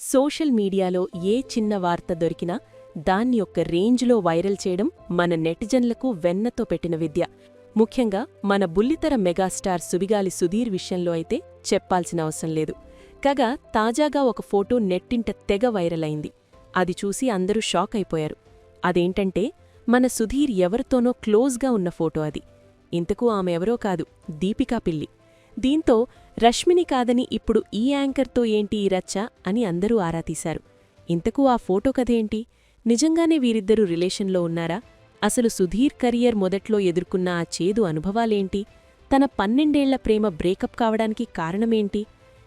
Social మీడియాలో ఏ చిన్న వార్త దొరికినా దాన్ని ఒక్క రేంజ్లో వైరల్ చేయడం మన నెటిజన్లకు వెన్నతో పెట్టిన విద్య. ముఖ్యంగా మన బుల్లితెర మెగాస్టార్ సుడిగాలి సుధీర్ విషయంలో అయితే చెప్పాల్సిన అవసరం లేదు. కాగా తాజాగా ఒక ఫోటో నెట్టింట తెగ వైరల్ అయింది. అది చూసి అందరూ షాక్ అయిపోయారు. అదేంటంటే మన సుధీర్ ఎవరితోనో క్లోజ్గా ఉన్న ఫోటో అది. ఇంతకు ఆమె ఎవరో కాదు, దీపికా పిల్లి. దీంతో రష్మిని కాదని ఇప్పుడు ఈ యాంకర్తో ఏంటి ఈ రచ్చ అని అందరూ ఆరా తీశారు. ఇంతకు ఆ ఫోటో కథేంటి? నిజంగానే వీరిద్దరూ రిలేషన్లో ఉన్నారా? అసలు సుధీర్ కెరియర్ మొదట్లో ఎదుర్కొన్న ఆ చేదు అనుభవాలేంటి? తన 12 ఏళ్ల ప్రేమ బ్రేకప్ కావడానికి కారణమేంటి?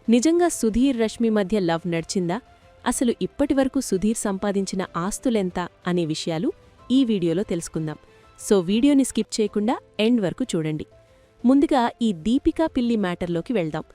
నిజంగా సుధీర్ రష్మి మధ్య లవ్ నడిచిందా? అసలు ఇప్పటివరకు సుధీర్ సంపాదించిన ఆస్తులెంత అనే విషయాలు ఈ వీడియోలో తెలుసుకుందాం. సో వీడియోని స్కిప్ చేయకుండా ఎండ్ వరకు చూడండి. ముందుగా ఈ దీపికా పిల్లి మ్యాటర్లోకి వెళ్దాం.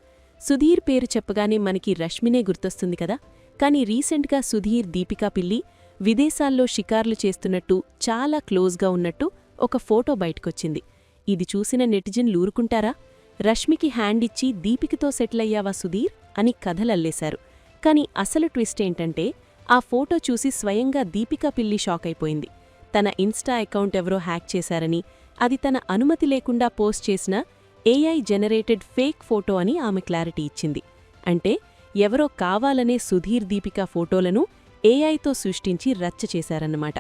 సుధీర్ పేరు చెప్పగానే మనకి రష్మినే గుర్తొస్తుంది కదా. కానీ రీసెంట్గా సుధీర్ దీపికా పిల్లి విదేశాల్లో షికార్లు చేస్తున్నట్టు, చాలా క్లోజ్గా ఉన్నట్టు ఒక ఫోటో బయటకొచ్చింది. ఇది చూసిన నెటిజన్లు ఊరుకుంటారా? రష్మికి హ్యాండ్ ఇచ్చి దీపికతో సెటిల్ అయ్యావా సుధీర్ అని కథలల్లేశారు. కానీ అసలు ట్విస్ట్ ఏంటంటే ఆ ఫోటో చూసి స్వయంగా దీపికా పిల్లి షాక్ అయిపోయింది. తన ఇన్స్టా అకౌంట్ ఎవరో హ్యాక్ చేశారని, అది తన అనుమతి లేకుండా పోస్ట్ చేసిన ఏఐ జనరేటెడ్ ఫేక్ ఫోటో అని ఆమె క్లారిటీ ఇచ్చింది. అంటే ఎవరో కావాలనే సుధీర్ దీపికా ఫోటోలను ఏఐతో సృష్టించి రచ్చ చేశారన్నమాట.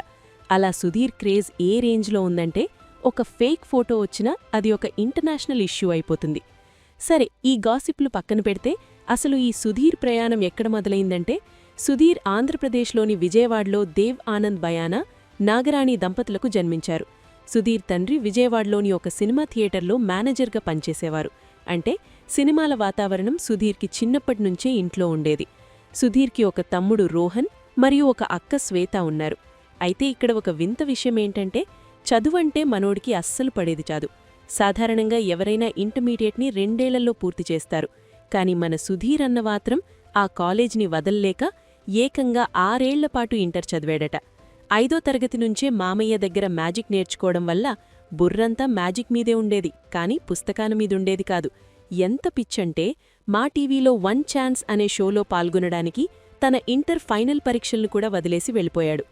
అలా సుధీర్ క్రేజ్ ఏ రేంజ్లో ఉందంటే ఒక ఫేక్ ఫోటో వచ్చినా అది ఒక ఇంటర్నేషనల్ ఇష్యూ అయిపోతుంది. సరే, ఈ గాసిప్లు పక్కన పెడితే అసలు ఈ సుధీర్ ప్రయాణం ఎక్కడ మొదలైందంటే సుధీర్ ఆంధ్రప్రదేశ్లోని విజయవాడలో దేవ్ ఆనంద్ బయానా, నాగరాణి దంపతులకు జన్మించారు. సుధీర్ తండ్రి విజయవాడలోని ఒక సినిమా థియేటర్లో మేనేజర్గా పనిచేసేవారు. అంటే సినిమాల వాతావరణం సుధీర్కి చిన్నప్పటినుంచే ఇంట్లో ఉండేది. సుధీర్కి ఒక తమ్ముడు రోహన్ మరియు ఒక అక్క శ్వేత ఉన్నారు. అయితే ఇక్కడ ఒక వింత విషయమేంటంటే చదువంటే మనోడికి అస్సలు పడేది కాదు. సాధారణంగా ఎవరైనా ఇంటర్మీడియట్ని 2 ఏళ్లలో పూర్తి చేస్తారు. కాని మన సుధీర్ అన్న మాత్రం ఆ కాలేజ్ని వదల్లేక ఏకంగా 6 ఏళ్లపాటు ఇంటర్ చదివాడట. 5వ తరగతి నుంచే మామయ్య దగ్గర మ్యాజిక్ నేర్చుకోవడం వల్ల బుర్రంతా మ్యాజిక్ మీదే ఉండేది, కాని పుస్తకాల మీదుండేది కాదు. ఎంత పిచ్చంటే మా టీవీలో 1 ఛాన్స్ అనే షోలో పాల్గొనడానికి తన ఇంటర్ ఫైనల్ పరీక్షలను కూడా వదిలేసి వెళ్ళిపోయాడు.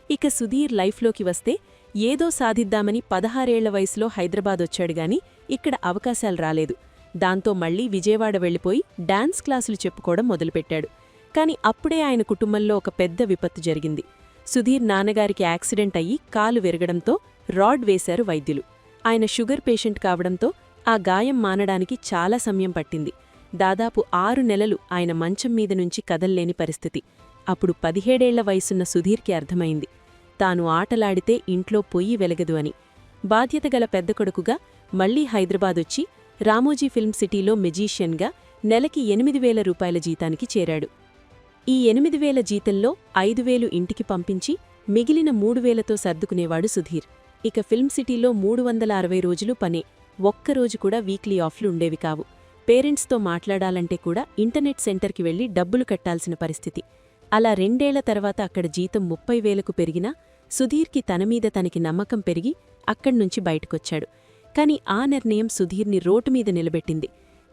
ఇక సుధీర్ లైఫ్లోకి వస్తే ఏదో సాధిద్దామని 16 ఏళ్ల వయసులో హైదరాబాద్ వచ్చాడుగాని ఇక్కడ అవకాశాలు రాలేదు. దాంతో మళ్లీ విజయవాడ వెళ్లిపోయి డాన్స్ క్లాసులు చెప్పుకోవడం మొదలుపెట్టాడు. కాని అప్పుడే ఆయన కుటుంబంలో ఒక పెద్ద విపత్తు జరిగింది. సుధీర్ నాన్నగారికి యాక్సిడెంట్ అయ్యి కాలు విరగడంతో రాడ్ వేశారు వైద్యులు. ఆయన షుగర్ పేషెంట్ కావడంతో ఆ గాయం మానడానికి చాలా సమయం పట్టింది. దాదాపు 6 నెలలు ఆయన మంచం మీద నుంచి కదల్లేని పరిస్థితి. అప్పుడు 17 ఏళ్ల వయసున్న సుధీర్కి అర్థమైంది, తాను ఆటలాడితే ఇంట్లో పొయ్యి వెలగదు అని. బాధ్యతగల పెద్ద కొడుకుగా మళ్లీ హైదరాబాదొచ్చి రామోజీ ఫిల్మ్ సిటీలో మెజీషియన్గా నెలకి 8,000 రూపాయల జీతానికి చేరాడు. ఈ 8,000 జీతంలో 5,000 ఇంటికి పంపించి మిగిలిన 3,000తో సర్దుకునేవాడు సుధీర్. ఇక ఫిల్మ్ సిటీలో 360 రోజులు పనే, ఒక్కరోజు కూడా వీక్లీ ఆఫ్లు ఉండేవి కావు. పేరెంట్స్తో మాట్లాడాలంటే కూడా ఇంటర్నెట్ సెంటర్కి వెళ్లి డబ్బులు కట్టాల్సిన పరిస్థితి. అలా 2 ఏళ్ల తర్వాత అక్కడ జీతం 30,000కు పెరిగినా సుధీర్కి తనమీద తనకి నమ్మకం పెరిగి అక్కడ్నుంచి బయటకొచ్చాడు. కాని ఆ నిర్ణయం సుధీర్ని రోడ్డుమీద నిలబెట్టింది.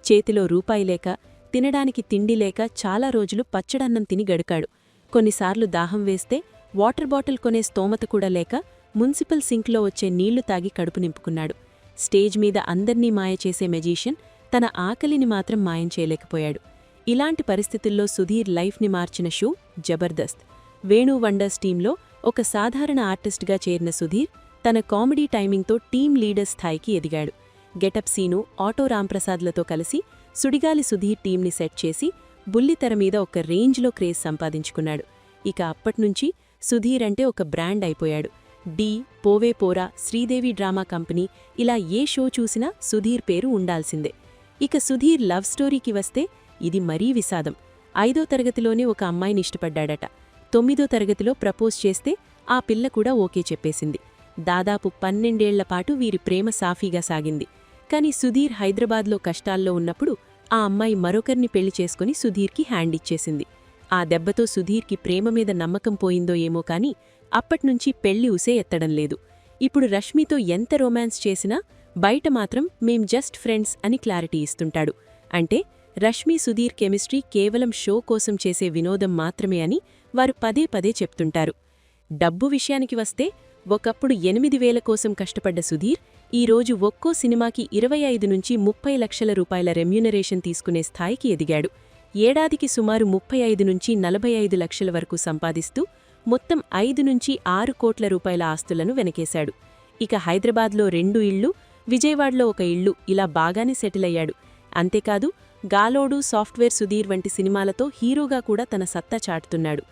చేతిలో రూపాయి లేక, తినడానికి తిండి లేక చాలా రోజులు పచ్చడన్నం తిని గడికాడు. కొన్నిసార్లు దాహం వేస్తే వాటర్ బాటిల్ కొనే స్తోమత కూడా లేక మున్సిపల్ సింక్లో వచ్చే నీళ్లు తాగి కడుపు నింపుకున్నాడు. స్టేజ్ మీద అందర్నీ మాయ చేసే మెజీషియన్ తన ఆకలిని మాత్రం మాయం చేయలేకపోయాడు. ఇలాంటి పరిస్థితుల్లో సుధీర్ లైఫ్ని మార్చిన షో జబర్దస్త్. వేణు వండర్స్ టీంలో ఒక సాధారణ ఆర్టిస్ట్గా చేరిన సుధీర్ తన కామెడీ టైమింగ్తో టీం లీడర్ స్థాయికి ఎదిగాడు. గెటప్ సీను, ఆటో రాంప్రసాద్లతో కలిసి సుడిగాలి సుధీర్ టీంని సెట్ చేసి బుల్లితెర మీద ఒక రేంజ్లో క్రేజ్ సంపాదించుకున్నాడు. ఇక అప్పట్నుంచి సుధీర్ అంటే ఒక బ్రాండ్ అయిపోయాడు. డి, పోవే పోరా, శ్రీదేవి డ్రామా కంపెనీ, ఇలా ఏ షో చూసినా సుధీర్ పేరు ఉండాల్సిందే. ఇక సుధీర్ లవ్ స్టోరీకి వస్తే ఇది మరీ విషాదం. 5వ తరగతిలోనే ఒక అమ్మాయిని ఇష్టపడ్డాడట. 9వ తరగతిలో ప్రపోజ్ చేస్తే ఆ పిల్ల కూడా ఓకే చెప్పేసింది. దాదాపు 12 ఏళ్లపాటు వీరి ప్రేమ సాఫీగా సాగింది. కాని సుధీర్ హైదరాబాద్లో కష్టాల్లో ఉన్నప్పుడు ఆ అమ్మాయి మరొకరిని పెళ్లి చేసుకుని సుధీర్కి హ్యాండ్ ఇచ్చేసింది. ఆ దెబ్బతో సుధీర్కి ప్రేమ మీద నమ్మకం పోయిందో ఏమో కాని అప్పట్నుంచి పెళ్లి ఊసే ఎత్తడం లేదు. ఇప్పుడు రష్మితో ఎంత రొమాన్స్ చేసినా బయట మాత్రం మేం జస్ట్ ఫ్రెండ్స్ అని క్లారిటీ ఇస్తుంటాడు. అంటే రష్మి సుధీర్ కెమిస్ట్రీ కేవలం షో కోసం చేసే వినోదం మాత్రమే అని వారు పదే పదే చెప్తుంటారు. డబ్బు విషయానికి వస్తే ఒకప్పుడు 8,000 కోసం కష్టపడ్డ సుధీర్ ఈరోజు ఒక్కో సినిమాకి 25 నుంచి 30 లక్షల రూపాయల రెమ్యూనరేషన్ తీసుకునే స్థాయికి ఎదిగాడు. ఏడాదికి సుమారు 35 నుంచి 45 లక్షల వరకు సంపాదిస్తూ మొత్తం 5 నుంచి 6 కోట్ల రూపాయల ఆస్తులను వెనకేశాడు. ఇక హైదరాబాద్లో 2 ఇళ్ళు, విజయవాడలో 1 ఇల్లు ఇలా బాగానే సెటిల్ అయ్యాడు. అంతేకాదు గాలోడు, సాఫ్ట్వేర్ సుధీర్ వంటి సినిమాలతో హీరోగా కూడా తన సత్తా చాటుతున్నాడు.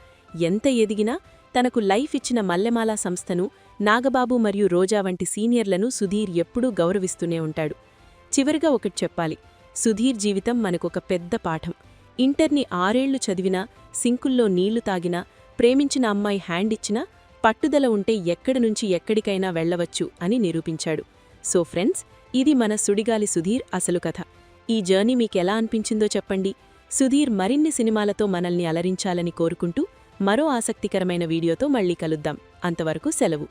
ఎంత ఎదిగినా తనకు లైఫ్ ఇచ్చిన మల్లెమాల సంస్థను, నాగబాబు మరియు రోజా వంటి సీనియర్లను సుధీర్ ఎప్పుడూ గౌరవిస్తూనే ఉంటాడు. చివరిగా ఒకటి చెప్పాలి, సుధీర్ జీవితం మనకొక పెద్ద పాఠం. ఇంటర్ని 6 ఏళ్లు చదివినా, సింకుల్లో నీళ్లు తాగినా, ప్రేమించిన అమ్మాయి హ్యాండ్ ఇచ్చినా, పట్టుదల ఉంటే ఎక్కడి నుంచి ఎక్కడికైనా వెళ్లవచ్చు అని నిరూపించాడు. సో ఫ్రెండ్స్, ఇది మన సుడిగాలి సుధీర్ అసలు కథ. ఈ జర్నీ మీకెలా అనిపించిందో చెప్పండి. సుధీర్ మరిన్ని సినిమాలతో మనల్ని అలరించాలని కోరుకుంటూ మరో ఆసక్తికరమైన వీడియోతో మళ్ళీ కలుద్దాం. అంతవరకు సెలవు.